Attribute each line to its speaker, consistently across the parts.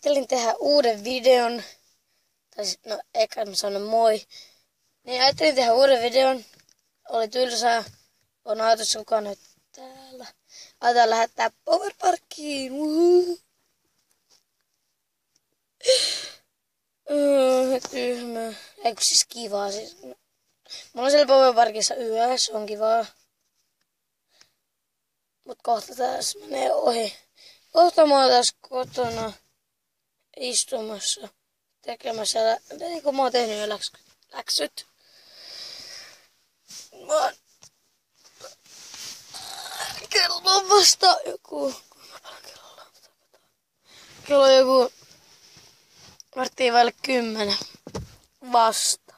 Speaker 1: ajattelin tehdä uuden videon. Tai no, eikä mä sano moi. Niin ajattelin tehdä uuden videon. Oli tylsää. On autossa kukaan nyt täällä. Aletaan lähettää powerparkkiin. Tyhmä. Eiku siis kivaa. Siis. Mulla on siellä powerparkissa yö. Se on kivaa. Mut kohta taas menee ohi. Kohta mä oon taas kotona istumassa tekemässä. Eikö mä oon tehnyt jo läksyt? Kello on vasta joku... Kello on joku... 9:15. Vasta.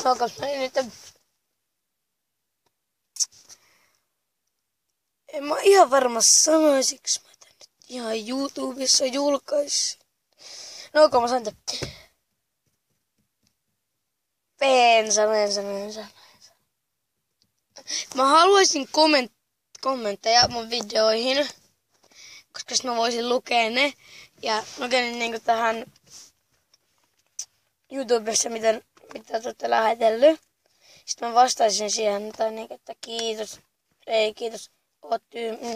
Speaker 1: No, koska nyt... En mä ihan varma sanoisiks mä tän nyt ihan YouTubessa julkaisin. No, kun mä sain tän... Pensa. Mä haluaisin kommentteja mun videoihin, koska mä voisin lukea ne. Ja lukea niinku tähän YouTubessa, mitä te olette lähetellyt. Sitten mä vastaisin siihen, tai niinku, että kiitos, ei kiitos, oot tyhmä.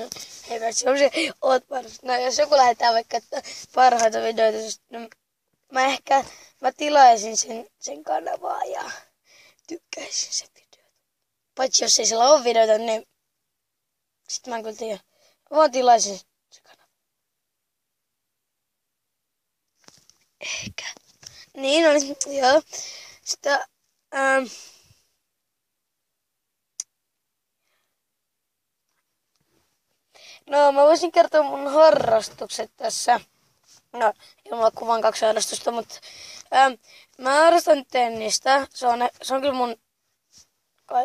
Speaker 1: Ei se on se, oot paras. No jos joku lähettää vaikka että parhaita videoita, no, mä tilaisin sen kanavaa ja tykkäisin sen videota. Paitsi jos ei sillä ole videoita, niin sit mä en kyllä tiedä. Mä vaan tilaisin sen kanavaa. Ehkä. Niin oli, joo. Sitten, no mä voisin kertoa mun harrastukset tässä. No, ilman kuvan 2 harrastusta, mutta mä harrastan tennistä. Se on kyllä mun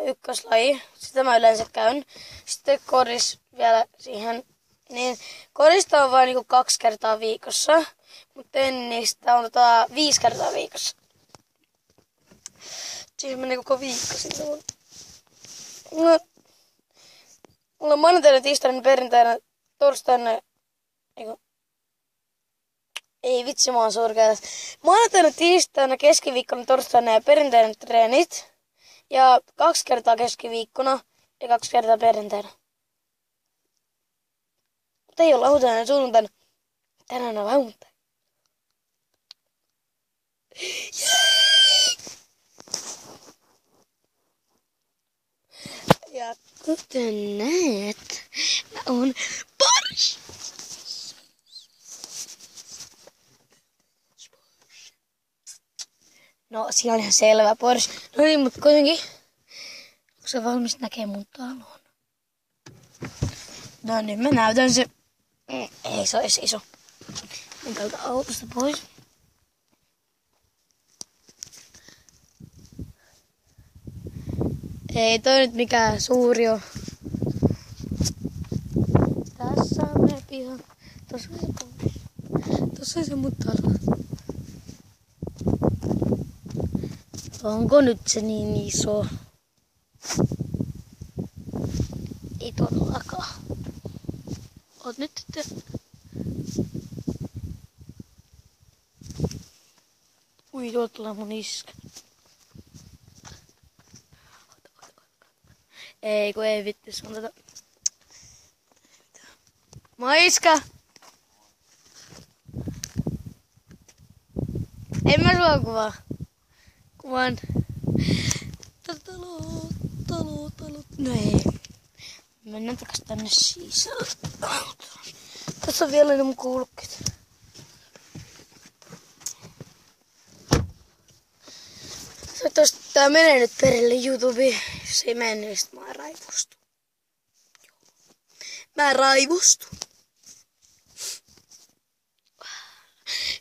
Speaker 1: ykköslaji. Sitä mä yleensä käyn. Sitten koris vielä siihen. Niin korista on vain niinku 2 kertaa viikossa. Mutta tennistä on 5 kertaa viikossa. Siihen menee koko viikko sinne. No, mulla on maanantaina, tiistaina, perjantaina, torstaina... Ei vitsi, mä oon surkea. Maanantaina, tiistaina, keskiviikkona, torstaina ja perjantaina treenit. Ja 2 kertaa keskiviikkona ja 2 kertaa perjantaina. Mutta ei ole lauantaina sunnuntaina. Tänään on lauantaina. Ja kuten näet, mä oon Porsche. No, siellä on ihan selvä Porsche. No niin, mutta kuitenkin. Onko se valmis näkee mun talon? No nyt mä näytän se. Ei se ole edes iso. Menen täältä autosta pois. Ei toi nyt mikään suuri oo. Tässä on meidän piha. Tossa on se mun talo. Onko nyt se niin iso? Ei todellakaan. Oot nyt Ui, tuolta tulee mun iskä. Ei kun ei vittu, se on Moi iskä! En mä sua kuvaa. Kuvaan. Talo. No ei. Mennään takas tänne sisälle. Tässä on vielä ne mun kuulokkeet. Toivottavasti tää menee nyt perille YouTubeen. Jos ei mene, niin sit mä raivostun. Mä raivostun.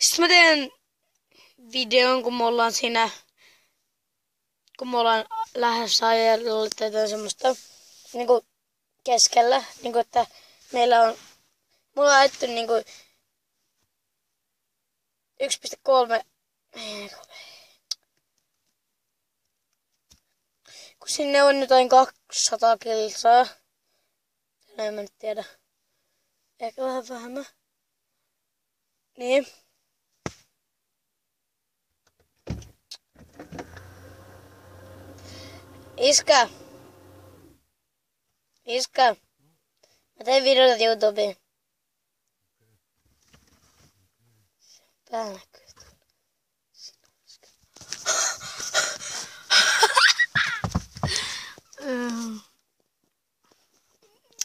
Speaker 1: Sitten mä teen videon, kun me ollaan siinä... Kun me ollaan lähdössä ajalle tai semmoista niinku keskellä. Niinku että meillä on... Mulla on ajettu niinku 1,3... Kun sinne on jotain 200 kilsaa. No en mä nyt tiedä. Ehkä vähän vähemmän. Niin. Iska. Mä tein videota YouTubeen. Pää näkyy.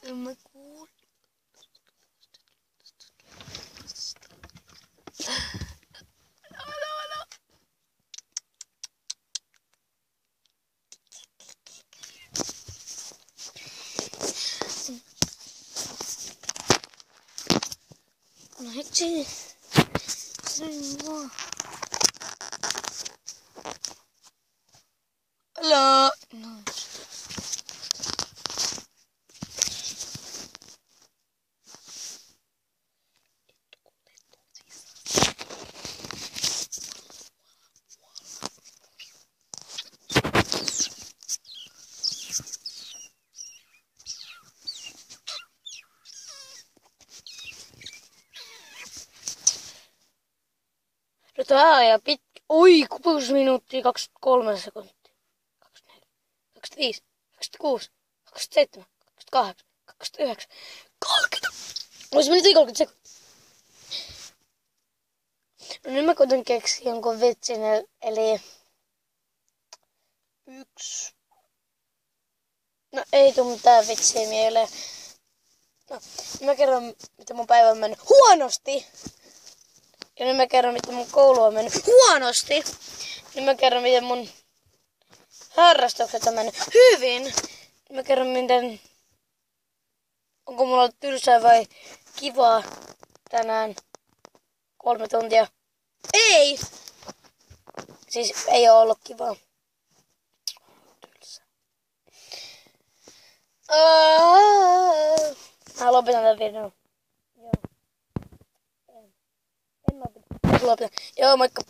Speaker 1: En mä kuule. No hitsi. Hello. No. No tää on ja pitkä. Oi, 6 minuuttia, 23 sekuntia. 24, 25, 26, 27, 28, 29, 30. Olisi mennyt 30 sekuntia. No nyt mä kuitenkin keksin jonkun vitsin, eli 1. No ei tuu mitään vitsiä mieleen. No, mä kerron, miten mun päivä on mennyt huonosti. Ja nyt mä kerron, miten mun koulu on mennyt huonosti. Nyt mä kerron, miten mun harrastukset on mennyt hyvin. Nyt mä kerron, miten... Onko mulla ollut tylsää vai kivaa tänään 3 tuntia. Ei! Siis ei oo ollut kivaa. Tylsää. Mä lopetan tämän videon. Joo. En lopeta. Joo, moikka.